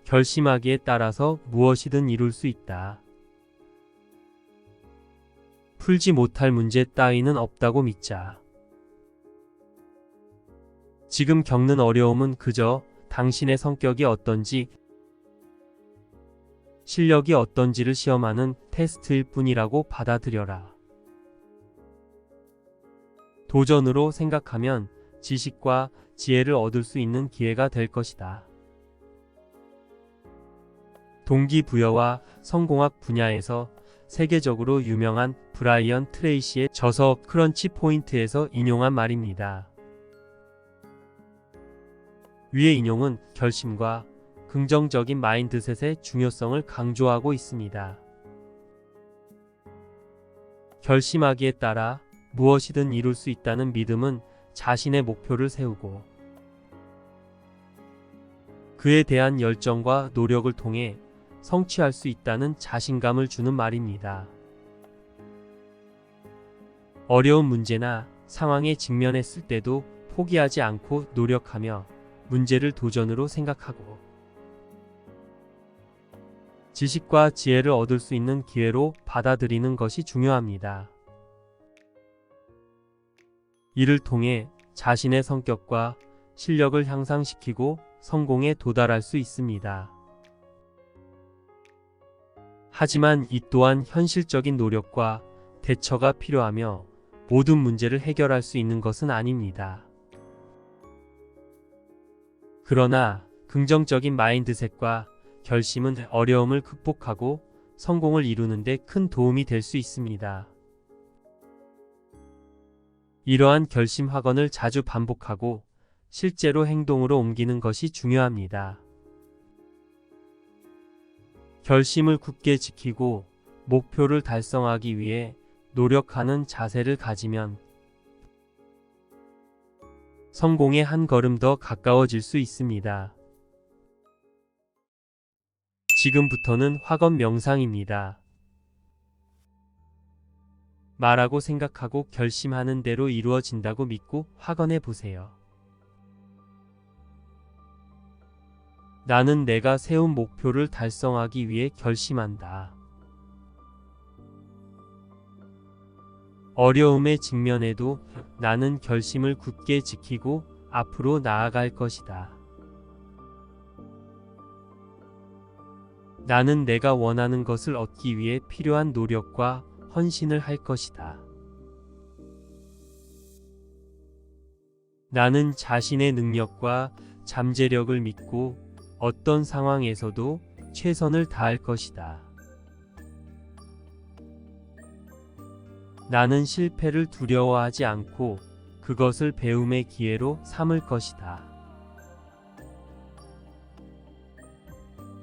결심하기에 따라서 무엇이든 이룰 수 있다. 풀지 못할 문제 따위는 없다고 믿자. 지금 겪는 어려움은 그저 당신의 성격이 어떤지, 실력이 어떤지를 시험하는 테스트일 뿐이라고 받아들여라. 도전으로 생각하면 지식과 지혜를 얻을 수 있는 기회가 될 것이다. 동기부여와 성공학 분야에서 세계적으로 유명한 브라이언 트레이시의 저서 크런치 포인트에서 인용한 말입니다. 위의 인용은 결심과 긍정적인 마인드셋의 중요성을 강조하고 있습니다. 결심하기에 따라 무엇이든 이룰 수 있다는 믿음은 자신의 목표를 세우고 그에 대한 열정과 노력을 통해 성취할 수 있다는 자신감을 주는 말입니다. 어려운 문제나 상황에 직면했을 때도 포기하지 않고 노력하며 문제를 도전으로 생각하고 지식과 지혜를 얻을 수 있는 기회로 받아들이는 것이 중요합니다. 이를 통해 자신의 성격과 실력을 향상시키고 성공에 도달할 수 있습니다. 하지만 이 또한 현실적인 노력과 대처가 필요하며 모든 문제를 해결할 수 있는 것은 아닙니다. 그러나 긍정적인 마인드셋과 결심은 어려움을 극복하고 성공을 이루는 데 큰 도움이 될 수 있습니다. 이러한 결심 학원을 자주 반복하고 실제로 행동으로 옮기는 것이 중요합니다. 결심을 굳게 지키고 목표를 달성하기 위해 노력하는 자세를 가지면 성공에 한 걸음 더 가까워질 수 있습니다. 지금부터는 학원 명상입니다. 말하고 생각하고 결심하는 대로 이루어진다고 믿고 확언해 보세요. 나는 내가 세운 목표를 달성하기 위해 결심한다. 어려움에 직면해도 나는 결심을 굳게 지키고 앞으로 나아갈 것이다. 나는 내가 원하는 것을 얻기 위해 필요한 노력과 헌신을 할 것이다. 나는 자신의 능력과 잠재력을 믿고 어떤 상황에서도 최선을 다할 것이다. 나는 실패를 두려워하지 않고 그것을 배움의 기회로 삼을 것이다.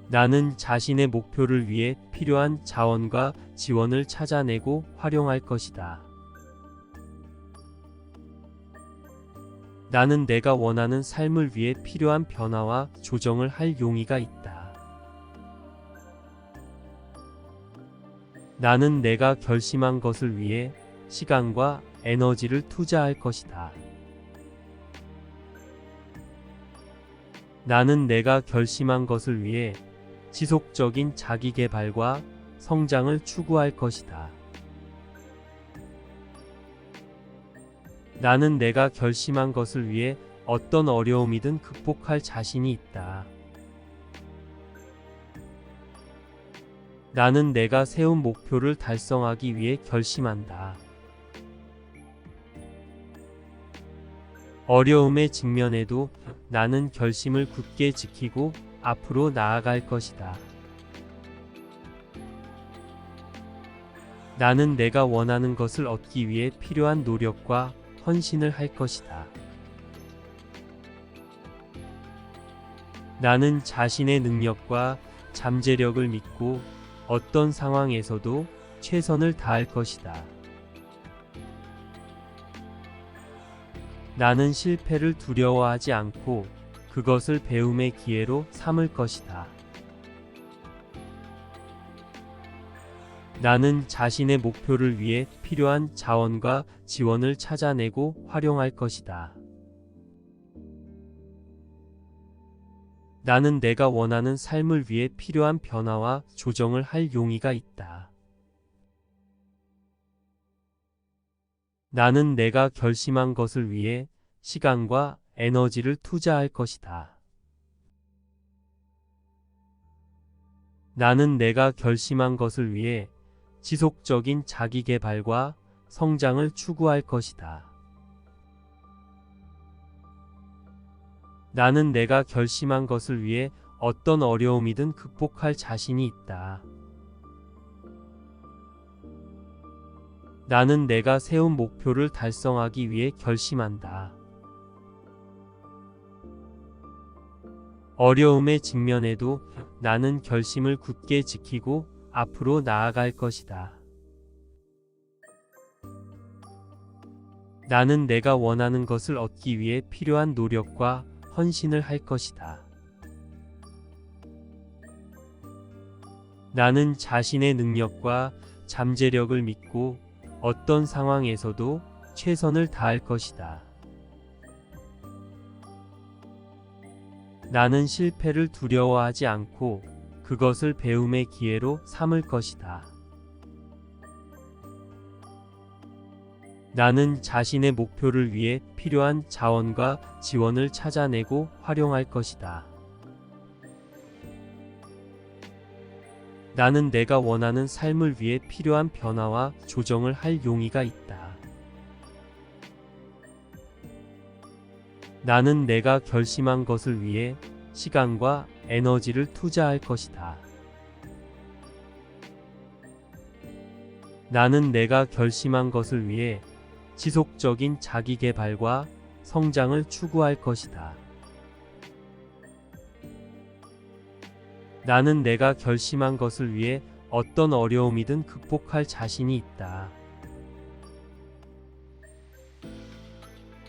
나는 자신의 목표를 위해 필요한 자원과 지원을 찾아내고 활용할 것이다. 나는 내가 원하는 삶을 위해 필요한 변화와 조정을 할 용의가 있다. 나는 내가 결심한 것을 위해 시간과 에너지를 투자할 것이다. 나는 내가 결심한 것을 위해 지속적인 자기계발과 성장을 추구할 것이다. 나는 내가 결심한 것을 위해 어떤 어려움이든 극복할 자신이 있다. 나는 내가 세운 목표를 달성하기 위해 결심한다. 어려움에 직면해도 나는 결심을 굳게 지키고 앞으로 나아갈 것이다. 나는 내가 원하는 것을 얻기 위해 필요한 노력과 헌신을 할 것이다. 나는 자신의 능력과 잠재력을 믿고 어떤 상황에서도 최선을 다할 것이다. 나는 실패를 두려워하지 않고 그것을 배움의 기회로 삼을 것이다. 나는 자신의 목표를 위해 필요한 자원과 지원을 찾아내고 활용할 것이다. 나는 내가 원하는 삶을 위해 필요한 변화와 조정을 할 용의가 있다. 나는 내가 결심한 것을 위해 시간과 에너지를 투자할 것이다. 나는 내가 결심한 것을 위해 지속적인 자기 개발과 성장을 추구할 것이다. 나는 내가 결심한 것을 위해 어떤 어려움이든 극복할 자신이 있다. 나는 내가 세운 목표를 달성하기 위해 결심한다. 어려움에 직면해도 나는 결심을 굳게 지키고 앞으로 나아갈 것이다. 나는 내가 원하는 것을 얻기 위해 필요한 노력과 헌신을 할 것이다. 나는 자신의 능력과 잠재력을 믿고 어떤 상황에서도 최선을 다할 것이다. 나는 실패를 두려워하지 않고 그것을 배움의 기회로 삼을 것이다. 나는 자신의 목표를 위해 필요한 자원과 지원을 찾아내고 활용할 것이다. 나는 내가 원하는 삶을 위해 필요한 변화와 조정을 할 용의가 있다. 나는 내가 결심한 것을 위해 시간과 에너지를 투자할 것이다. 나는 내가 결심한 것을 위해 지속적인 자기 개발과 성장을 추구할 것이다. 나는 내가 결심한 것을 위해 어떤 어려움이든 극복할 자신이 있다.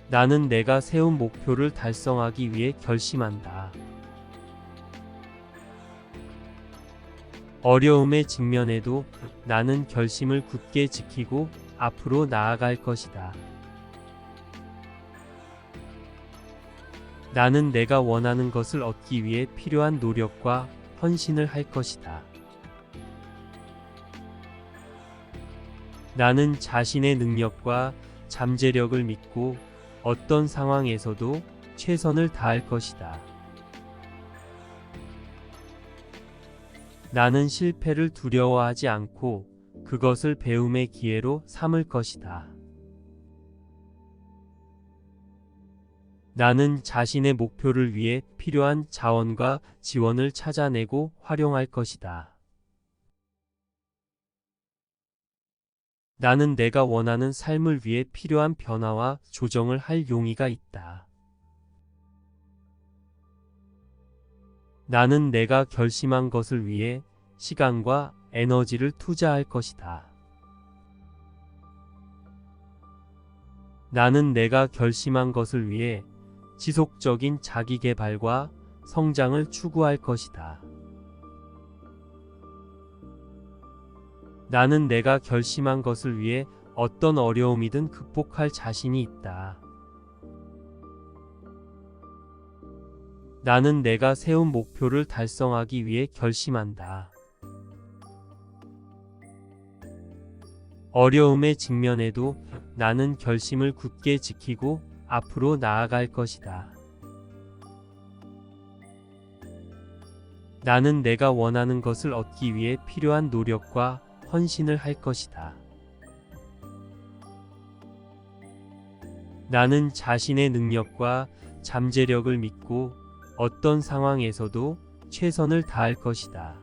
나는 내가 세운 목표를 달성하기 위해 결심한다. 어려움에 직면해도 나는 결심을 굳게 지키고 앞으로 나아갈 것이다. 나는 내가 원하는 것을 얻기 위해 필요한 노력과 헌신을 할 것이다. 나는 자신의 능력과 잠재력을 믿고 어떤 상황에서도 최선을 다할 것이다. 나는 실패를 두려워하지 않고 그것을 배움의 기회로 삼을 것이다. 나는 자신의 목표를 위해 필요한 자원과 지원을 찾아내고 활용할 것이다. 나는 내가 원하는 삶을 위해 필요한 변화와 조정을 할 용의가 있다. 나는 내가 결심한 것을 위해 시간과 에너지를 투자할 것이다. 나는 내가 결심한 것을 위해 지속적인 자기 개발과 성장을 추구할 것이다. 나는 내가 결심한 것을 위해 어떤 어려움이든 극복할 자신이 있다. 나는 내가 세운 목표를 달성하기 위해 결심한다. 어려움에 직면해도 나는 결심을 굳게 지키고 앞으로 나아갈 것이다. 나는 내가 원하는 것을 얻기 위해 필요한 노력과 헌신을 할 것이다. 나는 자신의 능력과 잠재력을 믿고 어떤 상황에서도 최선을 다할 것이다.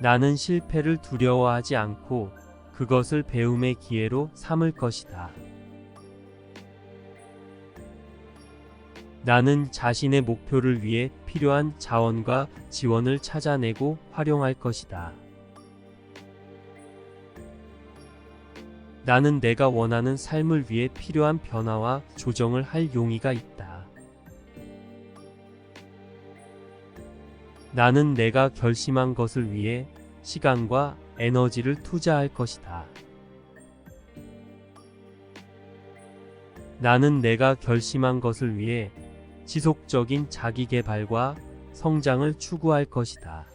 나는 실패를 두려워하지 않고 그것을 배움의 기회로 삼을 것이다. 나는 자신의 목표를 위해 필요한 자원과 지원을 찾아내고 활용할 것이다. 나는 내가 원하는 삶을 위해 필요한 변화와 조정을 할 용의가 있다. 나는 내가 결심한 것을 위해 시간과 에너지를 투자할 것이다. 나는 내가 결심한 것을 위해 지속적인 자기 개발과 성장을 추구할 것이다.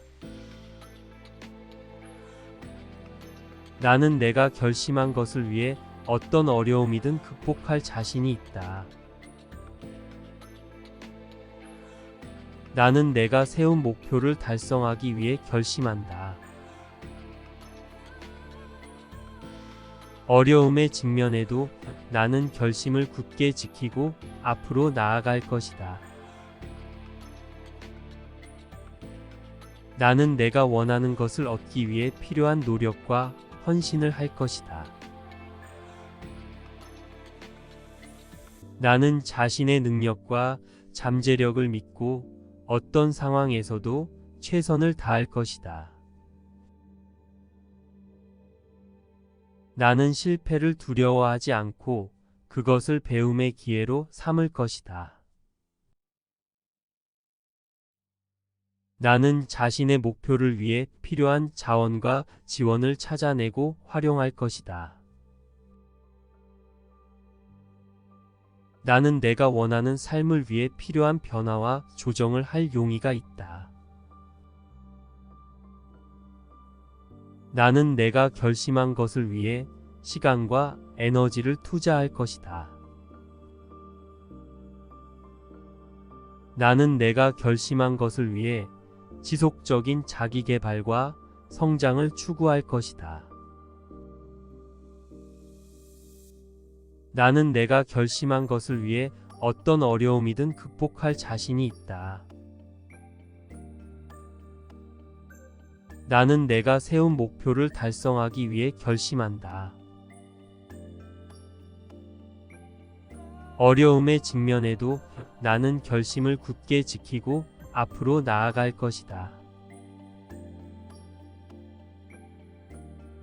나는 내가 결심한 것을 위해 어떤 어려움이든 극복할 자신이 있다. 나는 내가 세운 목표를 달성하기 위해 결심한다. 어려움에 직면해도 나는 결심을 굳게 지키고 앞으로 나아갈 것이다. 나는 내가 원하는 것을 얻기 위해 필요한 노력과 헌신을 할 것이다. 나는 자신의 능력과 잠재력을 믿고 어떤 상황에서도 최선을 다할 것이다. 나는 실패를 두려워하지 않고 그것을 배움의 기회로 삼을 것이다. 나는 자신의 목표를 위해 필요한 자원과 지원을 찾아내고 활용할 것이다. 나는 내가 원하는 삶을 위해 필요한 변화와 조정을 할 용의가 있다. 나는 내가 결심한 것을 위해 시간과 에너지를 투자할 것이다. 나는 내가 결심한 것을 위해 지속적인 자기 개발과 성장을 추구할 것이다. 나는 내가 결심한 것을 위해 어떤 어려움이든 극복할 자신이 있다. 나는 내가 세운 목표를 달성하기 위해 결심한다. 어려움에 직면해도 나는 결심을 굳게 지키고 앞으로 나아갈 것이다.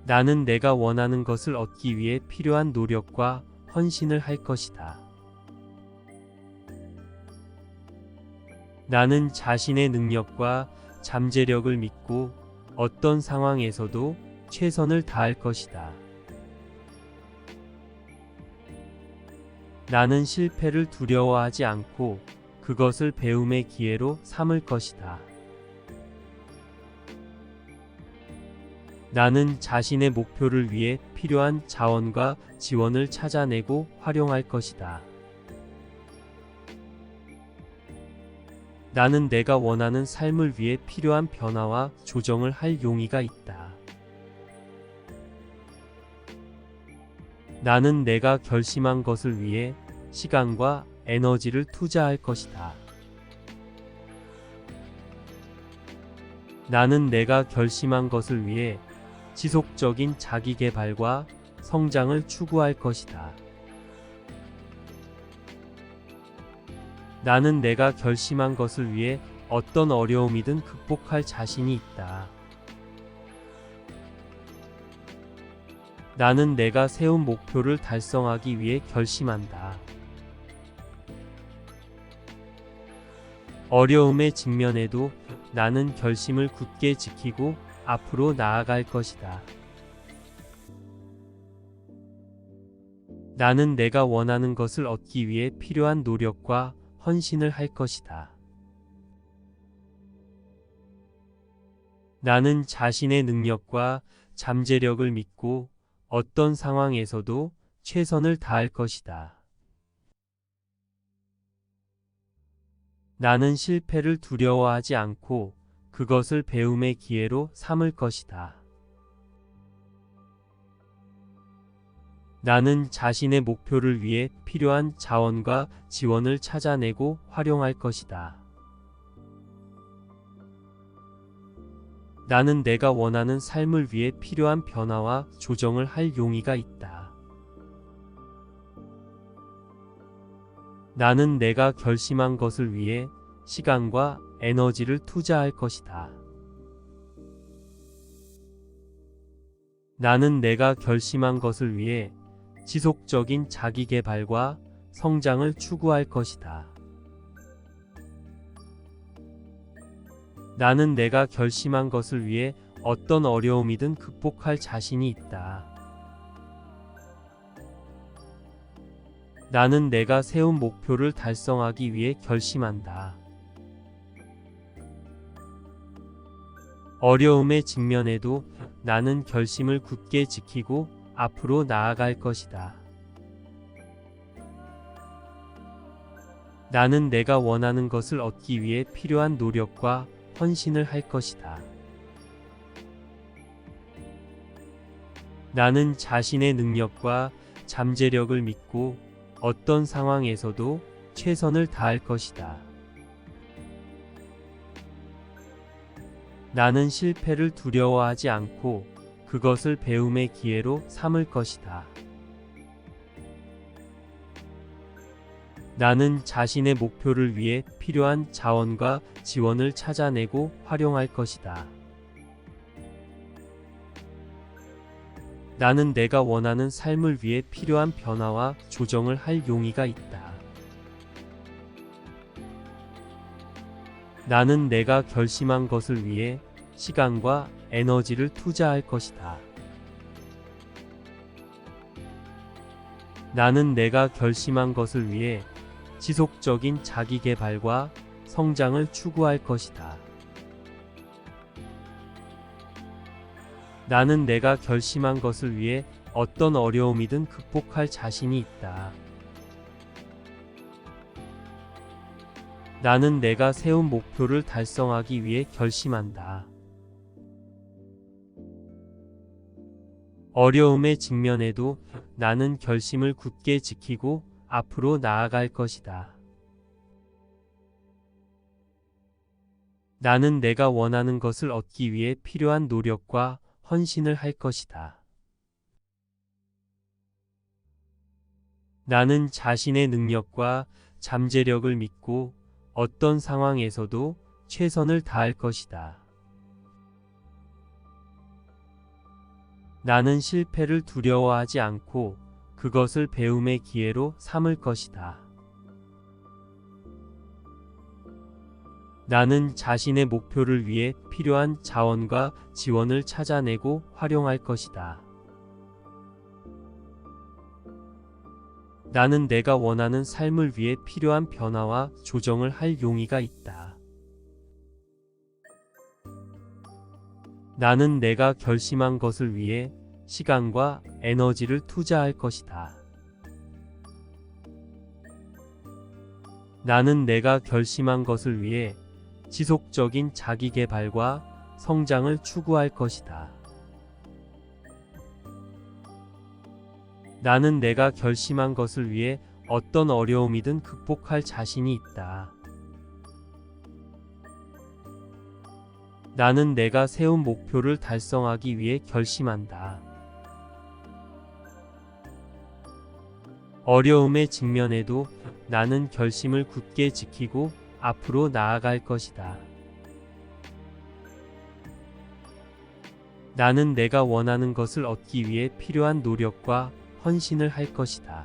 나는 내가 원하는 것을 얻기 위해 필요한 노력과 헌신을 할 것이다. 나는 자신의 능력과 잠재력을 믿고 어떤 상황에서도 최선을 다할 것이다. 나는 실패를 두려워하지 않고 그것을 배움의 기회로 삼을 것이다. 나는 자신의 목표를 위해 필요한 자원과 지원을 찾아내고 활용할 것이다. 나는 내가 원하는 삶을 위해 필요한 변화와 조정을 할 용의가 있다. 나는 내가 결심한 것을 위해 시간과 에너지를 투자할 것이다. 나는 내가 결심한 것을 위해 지속적인 자기 개발과 성장을 추구할 것이다. 나는 내가 결심한 것을 위해 어떤 어려움이든 극복할 자신이 있다. 나는 내가 세운 목표를 달성하기 위해 결심한다. 어려움에 직면해도 나는 결심을 굳게 지키고 앞으로 나아갈 것이다. 나는 내가 원하는 것을 얻기 위해 필요한 노력과 헌신을 할 것이다. 나는 자신의 능력과 잠재력을 믿고 어떤 상황에서도 최선을 다할 것이다. 나는 실패를 두려워하지 않고 그것을 배움의 기회로 삼을 것이다. 나는 자신의 목표를 위해 필요한 자원과 지원을 찾아내고 활용할 것이다. 나는 내가 원하는 삶을 위해 필요한 변화와 조정을 할 용의가 있다. 나는 내가 결심한 것을 위해 시간과 에너지를 투자할 것이다. 나는 내가 결심한 것을 위해 지속적인 자기 개발과 성장을 추구할 것이다. 나는 내가 결심한 것을 위해 어떤 어려움이든 극복할 자신이 있다. 나는 내가 세운 목표를 달성하기 위해 결심한다. 어려움에 직면해도 나는 결심을 굳게 지키고 앞으로 나아갈 것이다. 나는 내가 원하는 것을 얻기 위해 필요한 노력과 헌신을 할 것이다. 나는 자신의 능력과 잠재력을 믿고 어떤 상황에서도 최선을 다할 것이다. 나는 실패를 두려워하지 않고 그것을 배움의 기회로 삼을 것이다. 나는 자신의 목표를 위해 필요한 자원과 지원을 찾아내고 활용할 것이다. 나는 내가 원하는 삶을 위해 필요한 변화와 조정을 할 용의가 있다. 나는 내가 결심한 것을 위해 시간과 에너지를 투자할 것이다. 나는 내가 결심한 것을 위해 지속적인 자기 개발과 성장을 추구할 것이다. 나는 내가 결심한 것을 위해 어떤 어려움이든 극복할 자신이 있다. 나는 내가 세운 목표를 달성하기 위해 결심한다. 어려움에 직면해도 나는 결심을 굳게 지키고 앞으로 나아갈 것이다. 나는 내가 원하는 것을 얻기 위해 필요한 노력과 헌신을 할 것이다. 나는 자신의 능력과 잠재력을 믿고 어떤 상황에서도 최선을 다할 것이다. 나는 실패를 두려워하지 않고 그것을 배움의 기회로 삼을 것이다. 나는 자신의 목표를 위해 필요한 자원과 지원을 찾아내고 활용할 것이다. 나는 내가 원하는 삶을 위해 필요한 변화와 조정을 할 용의가 있다. 나는 내가 결심한 것을 위해 시간과 에너지를 투자할 것이다. 나는 내가 결심한 것을 위해 지속적인 자기 개발과 성장을 추구할 것이다. 나는 내가 결심한 것을 위해 어떤 어려움이든 극복할 자신이 있다. 나는 내가 세운 목표를 달성하기 위해 결심한다. 어려움에 직면해도 나는 결심을 굳게 지키고 앞으로 나아갈 것이다. 나는 내가 원하는 것을 얻기 위해 필요한 노력과 헌신을 할 것이다.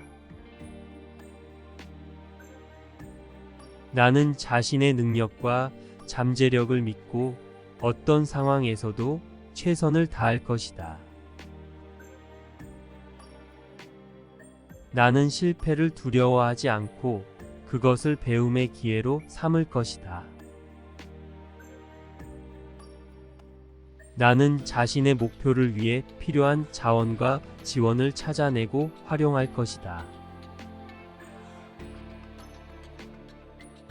나는 자신의 능력과 잠재력을 믿고 어떤 상황에서도 최선을 다할 것이다. 나는 실패를 두려워하지 않고 그것을 배움의 기회로 삼을 것이다. 나는 자신의 목표를 위해 필요한 자원과 지원을 찾아내고 활용할 것이다.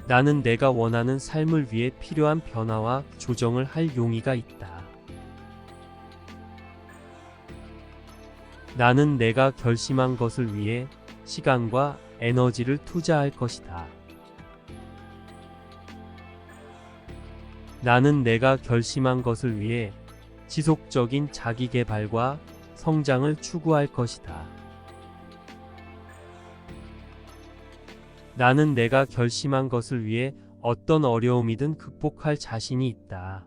나는 내가 원하는 삶을 위해 필요한 변화와 조정을 할 용의가 있다. 나는 내가 결심한 것을 위해 시간과 에너지를 투자할 것이다. 나는 내가 결심한 것을 위해 지속적인 자기 개발과 성장을 추구할 것이다. 나는 내가 결심한 것을 위해 어떤 어려움이든 극복할 자신이 있다.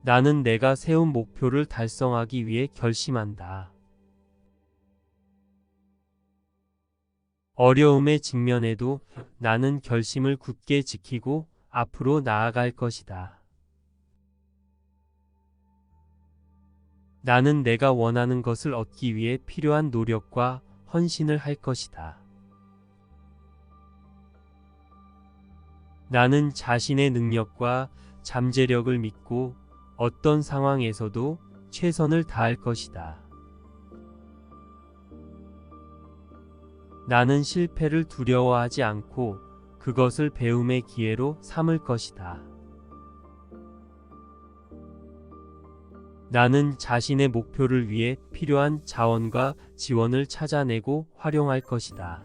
나는 내가 세운 목표를 달성하기 위해 결심한다. 어려움에 직면해도 나는 결심을 굳게 지키고 앞으로 나아갈 것이다. 나는 내가 원하는 것을 얻기 위해 필요한 노력과 헌신을 할 것이다. 나는 자신의 능력과 잠재력을 믿고 어떤 상황에서도 최선을 다할 것이다. 나는 실패를 두려워하지 않고 그것을 배움의 기회로 삼을 것이다. 나는 자신의 목표를 위해 필요한 자원과 지원을 찾아내고 활용할 것이다.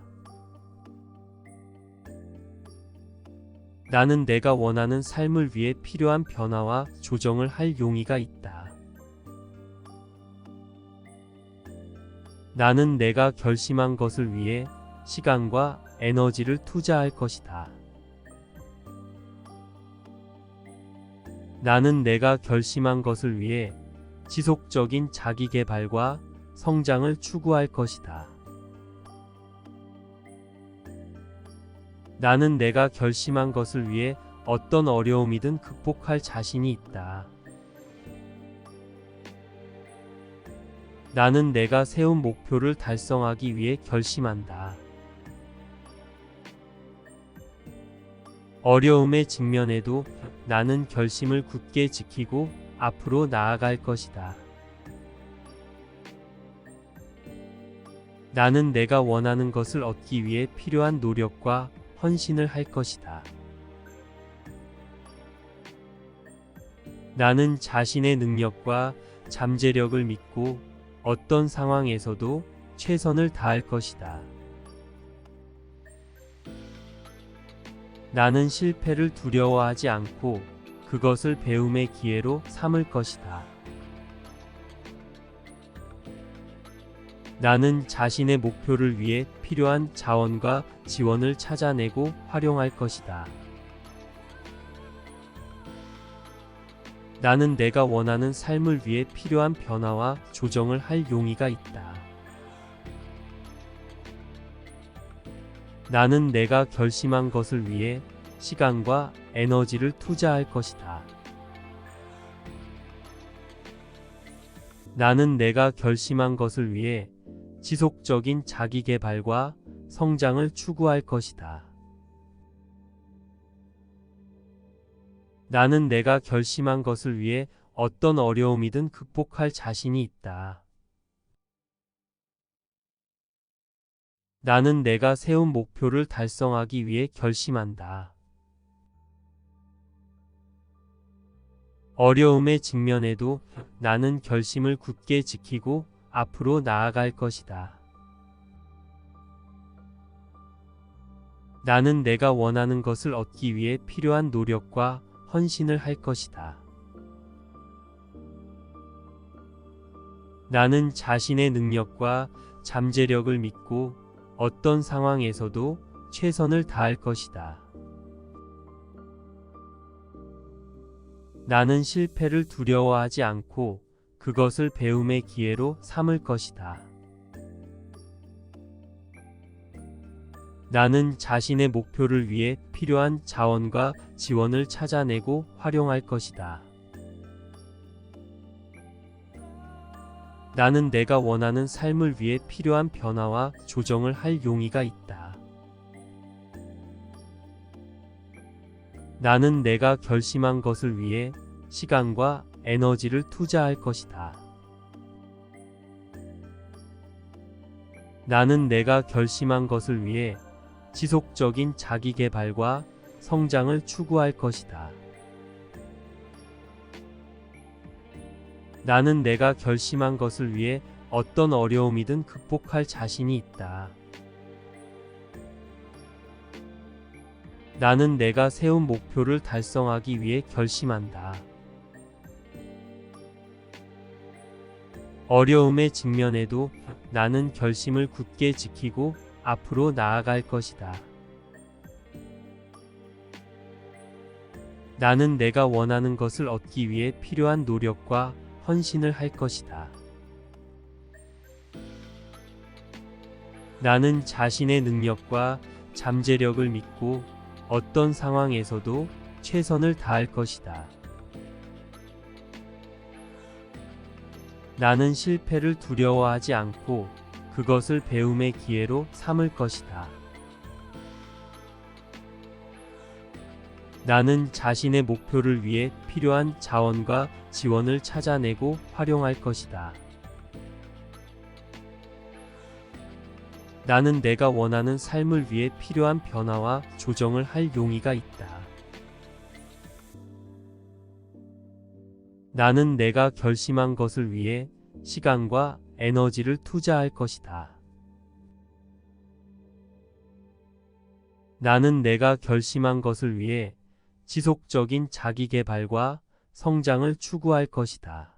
나는 내가 원하는 삶을 위해 필요한 변화와 조정을 할 용의가 있다. 나는 내가 결심한 것을 위해 시간과 에너지를 투자할 것이다. 나는 내가 결심한 것을 위해 지속적인 자기 개발과 성장을 추구할 것이다. 나는 내가 결심한 것을 위해 어떤 어려움이든 극복할 자신이 있다. 나는 내가 세운 목표를 달성하기 위해 결심한다. 어려움에 직면해도 나는 결심을 굳게 지키고 앞으로 나아갈 것이다. 나는 내가 원하는 것을 얻기 위해 필요한 노력과 헌신을 할 것이다. 나는 자신의 능력과 잠재력을 믿고 어떤 상황에서도 최선을 다할 것이다. 나는 실패를 두려워하지 않고 그것을 배움의 기회로 삼을 것이다. 나는 자신의 목표를 위해 필요한 자원과 지원을 찾아내고 활용할 것이다. 나는 내가 원하는 삶을 위해 필요한 변화와 조정을 할 용의가 있다. 나는 내가 결심한 것을 위해 시간과 에너지를 투자할 것이다. 나는 내가 결심한 것을 위해 지속적인 자기 개발과 성장을 추구할 것이다. 나는 내가 결심한 것을 위해 어떤 어려움이든 극복할 자신이 있다. 나는 내가 세운 목표를 달성하기 위해 결심한다. 어려움에 직면해도 나는 결심을 굳게 지키고 앞으로 나아갈 것이다. 나는 내가 원하는 것을 얻기 위해 필요한 노력과 헌신을 할 것이다. 나는 자신의 능력과 잠재력을 믿고 어떤 상황에서도 최선을 다할 것이다. 나는 실패를 두려워하지 않고 그것을 배움의 기회로 삼을 것이다. 나는 자신의 목표를 위해 필요한 자원과 지원을 찾아내고 활용할 것이다. 나는 내가 원하는 삶을 위해 필요한 변화와 조정을 할 용의가 있다. 나는 내가 결심한 것을 위해 시간과 에너지를 투자할 것이다. 나는 내가 결심한 것을 위해 지속적인 자기 개발과 성장을 추구할 것이다. 나는 내가 결심한 것을 위해 어떤 어려움이든 극복할 자신이 있다. 나는 내가 세운 목표를 달성하기 위해 결심한다. 어려움에 직면해도 나는 결심을 굳게 지키고 앞으로 나아갈 것이다. 나는 내가 원하는 것을 얻기 위해 필요한 노력과 헌신을 할 것이다. 나는 자신의 능력과 잠재력을 믿고 어떤 상황에서도 최선을 다할 것이다. 나는 실패를 두려워하지 않고 그것을 배움의 기회로 삼을 것이다. 나는 자신의 목표를 위해 필요한 자원과 지원을 찾아내고 활용할 것이다. 나는 내가 원하는 삶을 위해 필요한 변화와 조정을 할 용의가 있다. 나는 내가 결심한 것을 위해 시간과 에너지를 투자할 것이다. 나는 내가 결심한 것을 위해 지속적인 자기 개발과 성장을 추구할 것이다.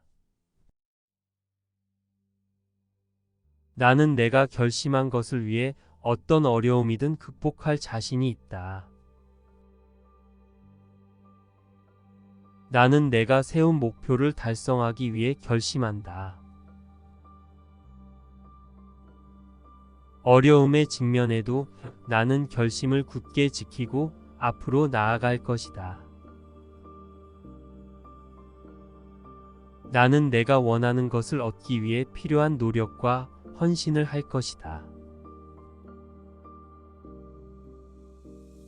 나는 내가 결심한 것을 위해 어떤 어려움이든 극복할 자신이 있다. 나는 내가 세운 목표를 달성하기 위해 결심한다. 어려움에 직면해도 나는 결심을 굳게 지키고 앞으로 나아갈 것이다. 나는 내가 원하는 것을 얻기 위해 필요한 노력과 헌신을 할 것이다.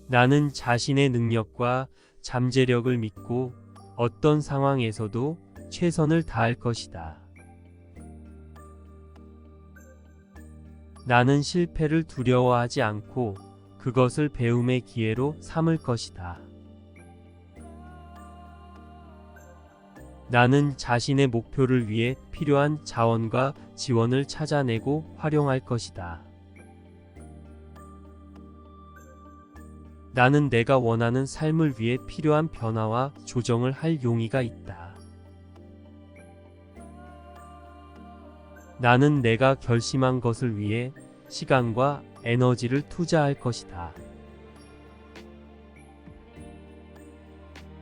나는 자신의 능력과 잠재력을 믿고 어떤 상황에서도 최선을 다할 것이다. 나는 실패를 두려워하지 않고 그것을 배움의 기회로 삼을 것이다. 나는 자신의 목표를 위해 필요한 자원과 지원을 찾아내고 활용할 것이다. 나는 내가 원하는 삶을 위해 필요한 변화와 조정을 할 용의가 있다. 나는 내가 결심한 것을 위해 시간과 에너지를 투자할 것이다.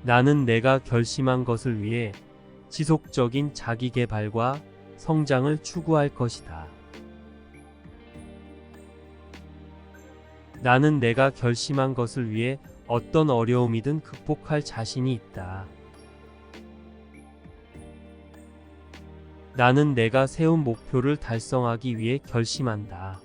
나는 내가 결심한 것을 위해 지속적인 자기 개발과 성장을 추구할 것이다. 나는 내가 결심한 것을 위해 어떤 어려움이든 극복할 자신이 있다. 나는 내가 세운 목표를 달성하기 위해 결심한다.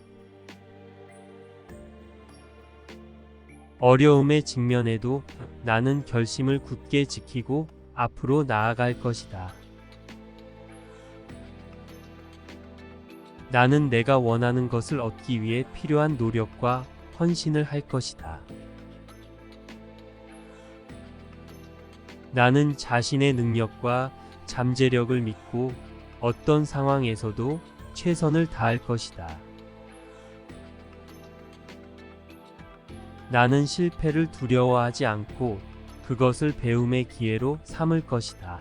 어려움에 직면해도 나는 결심을 굳게 지키고 앞으로 나아갈 것이다. 나는 내가 원하는 것을 얻기 위해 필요한 노력과 헌신을 할 것이다. 나는 자신의 능력과 잠재력을 믿고 어떤 상황에서도 최선을 다할 것이다. 나는 실패를 두려워하지 않고 그것을 배움의 기회로 삼을 것이다.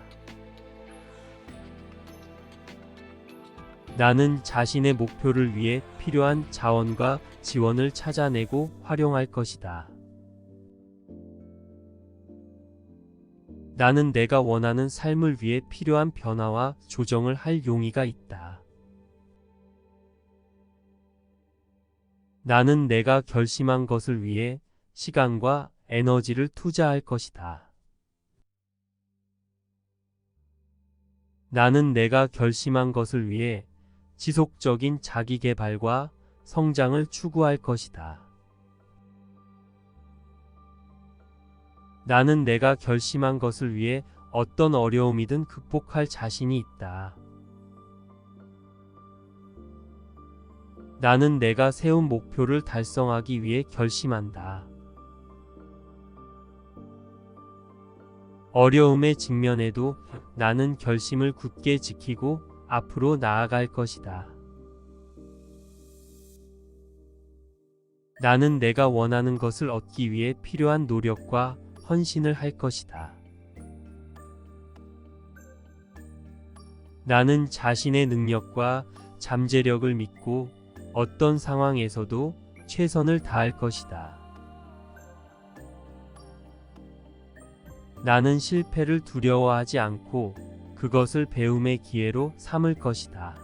나는 자신의 목표를 위해 필요한 자원과 지원을 찾아내고 활용할 것이다. 나는 내가 원하는 삶을 위해 필요한 변화와 조정을 할 용의가 있다. 나는 내가 결심한 것을 위해 시간과 에너지를 투자할 것이다. 나는 내가 결심한 것을 위해 지속적인 자기 개발과 성장을 추구할 것이다. 나는 내가 결심한 것을 위해 어떤 어려움이든 극복할 자신이 있다. 나는 내가 세운 목표를 달성하기 위해 결심한다. 어려움에 직면해도 나는 결심을 굳게 지키고 앞으로 나아갈 것이다. 나는 내가 원하는 것을 얻기 위해 필요한 노력과 헌신을 할 것이다. 나는 자신의 능력과 잠재력을 믿고 어떤 상황에서도 최선을 다할 것이다. 나는 실패를 두려워하지 않고 그것을 배움의 기회로 삼을 것이다.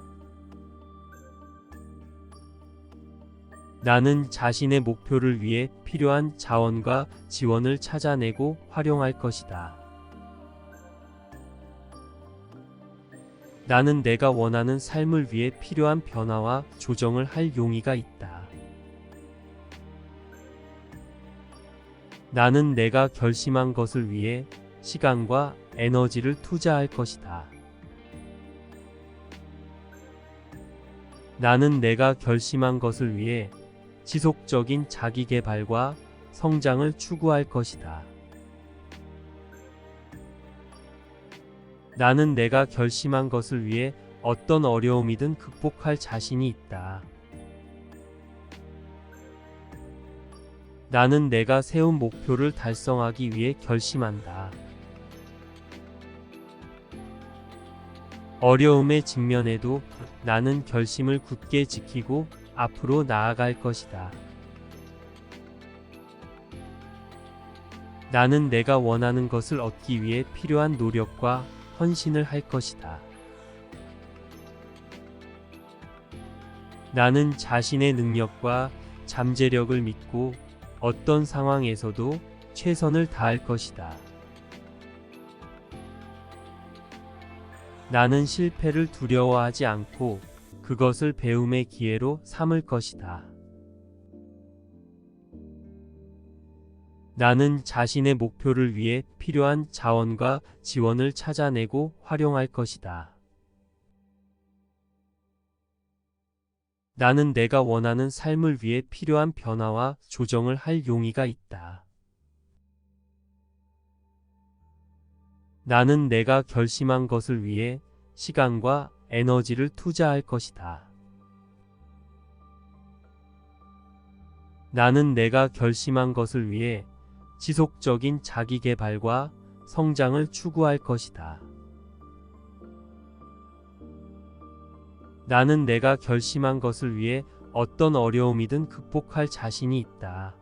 나는 자신의 목표를 위해 필요한 자원과 지원을 찾아내고 활용할 것이다. 나는 내가 원하는 삶을 위해 필요한 변화와 조정을 할 용의가 있다. 나는 내가 결심한 것을 위해 시간과 에너지를 투자할 것이다. 나는 내가 결심한 것을 위해 지속적인 자기 개발과 성장을 추구할 것이다. 나는 내가 결심한 것을 위해 어떤 어려움이든 극복할 자신이 있다. 나는 내가 세운 목표를 달성하기 위해 결심한다. 어려움에 직면해도 나는 결심을 굳게 지키고 앞으로 나아갈 것이다. 나는 내가 원하는 것을 얻기 위해 필요한 노력과 헌신을 할 것이다. 나는 자신의 능력과 잠재력을 믿고 어떤 상황에서도 최선을 다할 것이다. 나는 실패를 두려워하지 않고 그것을 배움의 기회로 삼을 것이다. 나는 자신의 목표를 위해 필요한 자원과 지원을 찾아내고 활용할 것이다. 나는 내가 원하는 삶을 위해 필요한 변화와 조정을 할 용의가 있다. 나는 내가 결심한 것을 위해 시간과 에너지를 투자할 것이다. 나는 내가 결심한 것을 위해 지속적인 자기 개발과 성장을 추구할 것이다. 나는 내가 결심한 것을 위해 어떤 어려움이든 극복할 자신이 있다.